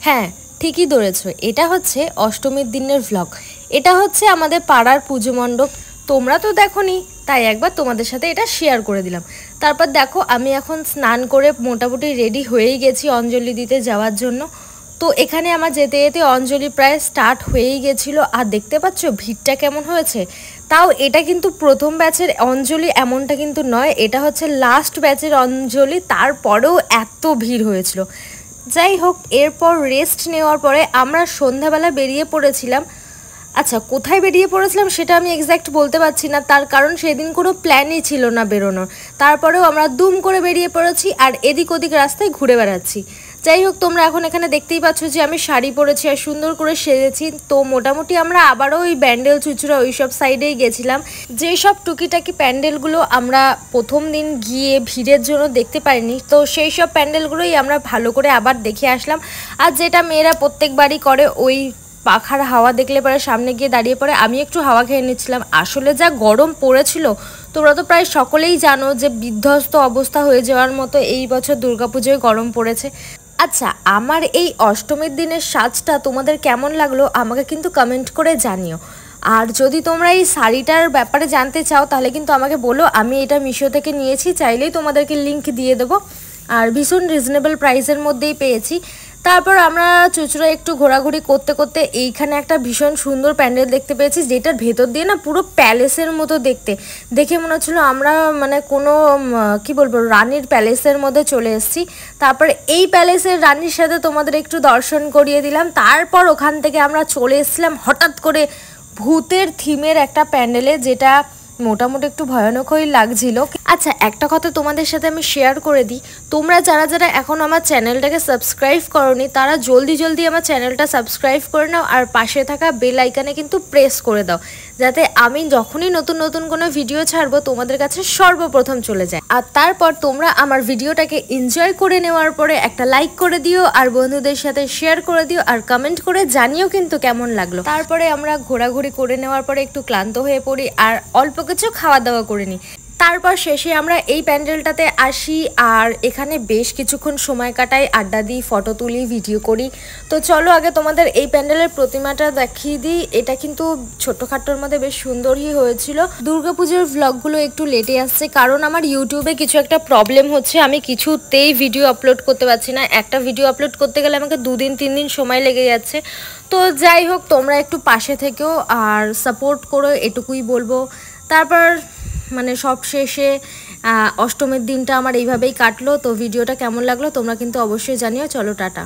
হ্যাঁ, ঠিকই ধরেছো, এটা হচ্ছে অষ্টমীর দিনের ভ্লগ। এটা হচ্ছে আমাদের পাড়ার পুজো মণ্ডপ। তোমরা তো দেখোনি, তাই একবার তোমাদের সাথে এটা শেয়ার করে দিলাম। তারপর দেখো, আমি এখন স্নান করে মোটামুটি রেডি হয়েই গেছি অঞ্জলি দিতে যাওয়ার জন্য। তো এখানে আমার যেতে যেতে অঞ্জলি প্রায় স্টার্ট হয়েই গেছিলো। আর দেখতে পাচ্ছ ভিড়টা কেমন হয়েছে। তাও এটা কিন্তু প্রথম ব্যাচের অঞ্জলি এমনটা কিন্তু নয়, এটা হচ্ছে লাস্ট ব্যাচের অঞ্জলি, তারপরেও এত ভিড় হয়েছিল। যাই হোক, এরপর রেস্ট নেওয়ার পরে আমরা সন্ধ্যাবেলা বেরিয়ে পড়েছিলাম। আচ্ছা, কোথায় বেরিয়ে পড়েছিলাম সেটা আমি এক্স্যাক্ট বলতে পারছি না, তার কারণ সেদিন কোনো প্ল্যানই ছিল না বেরোনোর। তারপরেও আমরা দুম করে বেরিয়ে পড়েছি আর এদিক ওদিক রাস্তায় ঘুরে বেড়াচ্ছি। যাই হোক, তোমরা এখন এখানে দেখতেই পাচ্ছ যে আমি শাড়ি পরেছি আর সুন্দর করে সেজেছি। তো মোটামুটি আমরা আবারও ওই ব্যান্ডেল চুচুড়া ওই সব সাইডেই গেছিলাম। যেসব টুকিটাকি প্যান্ডেলগুলো আমরা প্রথম দিন গিয়ে ভিড়ের জন্য দেখতে পারিনি, তো সেই সব প্যান্ডেলগুলোই আমরা ভালো করে আবার দেখে আসলাম। আর যেটা মেয়েরা প্রত্যেকবারই করে, ওই পাখার হাওয়া দেখলে পরে সামনে গিয়ে দাঁড়িয়ে পড়ে। আমি একটু হাওয়া খেয়ে নিচ্ছিলাম। আসলে যা গরম পড়েছিল, তোমরা তো প্রায় সকলেই জানো যে বিধ্বস্ত অবস্থা হয়ে যাওয়ার মতো এই বছর দুর্গাপুজোয় গরম পড়েছে। আচ্ছা, আমার এই অষ্টমীর দিনের সাজটা তোমাদের কেমন লাগলো আমাকে কিন্তু কমেন্ট করে জানিও। আর যদি তোমরা এই শাড়িটার ব্যাপারে জানতে চাও তাহলে কিন্তু আমাকে বলো, আমি এটা মিশো থেকে নিয়েছি, চাইলেই তোমাদেরকে লিংক দিয়ে দেবো। আর ভীষণ রিজনেবল প্রাইসের মধ্যেই পেয়েছি। তারপর আমরা চুচুড়া একটু ঘোরাঘুরি করতে করতে এইখানে একটা ভীষণ সুন্দর প্যান্ডেল দেখতে পেয়েছি, যেটার ভেতর দিয়ে না পুরো প্যালেসের মতো দেখতে। দেখে মনে হচ্ছিলো আমরা মানে কোনো কি বলবো রানীর প্যালেসের মধ্যে চলে এসেছি। তারপর এই প্যালেসের রানীর সাথে তোমাদের একটু দর্শন করিয়ে দিলাম। তারপর ওখান থেকে আমরা চলে এসেছিলাম হঠাৎ করে ভূতের থিমের একটা প্যান্ডেলে, যেটা মোটামুটি একটু ভয়ানকই লাগছিল। আচ্ছা, একটা কথা তোমাদের সাথে আমি শেয়ার করে দিই, তোমরা যারা যারা এখন আমার চ্যানেলটাকে সাবস্ক্রাইব করোনি তারা জলদি জলদি আমার চ্যানেলটা সাবস্ক্রাইব করে নাও, আর পাশে থাকা বেল আইকনে কিন্তু প্রেস করে দাও, যাতে আমি যখনই নতুন নতুন কোনো ভিডিও ছাড়বো তোমাদের কাছে সর্বপ্রথম চলে যায়। আর তারপর তোমরা আমার ভিডিওটাকে এনজয় করে নেওয়ার পরে একটা লাইক করে দিও, আর বন্ধুদের সাথে শেয়ার করে দিও, আর কমেন্ট করে জানিও কিন্তু কেমন লাগলো। তারপরে আমরা ঘোরাঘুরি করে নেওয়ার পরে একটু ক্লান্ত হয়ে পড়ি আর অল্প কিছু খাওয়া দাওয়া করে নিই। তারপর শেষে আমরা এই প্যান্ডেলটাতে আসি আর এখানে বেশ কিছুক্ষণ সময় কাটাই, আড্ডা দিই, ফটো তুলি, ভিডিও করি। তো চলো আগে তোমাদের এই প্যান্ডেলের প্রতিমাটা দেখিয়ে দিই। এটা কিন্তু ছোট্টখাট্টোর মধ্যে বেশ সুন্দরই হয়েছিল। দুর্গাপুজোর ভ্লগগুলো একটু লেটে আসছে, কারণ আমার ইউটিউবে কিছু একটা প্রবলেম হচ্ছে, আমি কিছুতেই ভিডিও আপলোড করতে পারছি না। একটা ভিডিও আপলোড করতে গেলে আমাকে 2 দিন 3 দিন সময় লেগে যাচ্ছে। তো যাই হোক, তোমরা একটু পাশে থেকেও আর সাপোর্ট করো, এটুকুই বলবো। তারপর মানে সব শেষে অষ্টমীর দিনটা আমার এইভাবেই কাটলো। তো ভিডিওটা কেমন লাগলো তোমরা কিন্তু অবশ্যই জানিও। চলো, টাটা।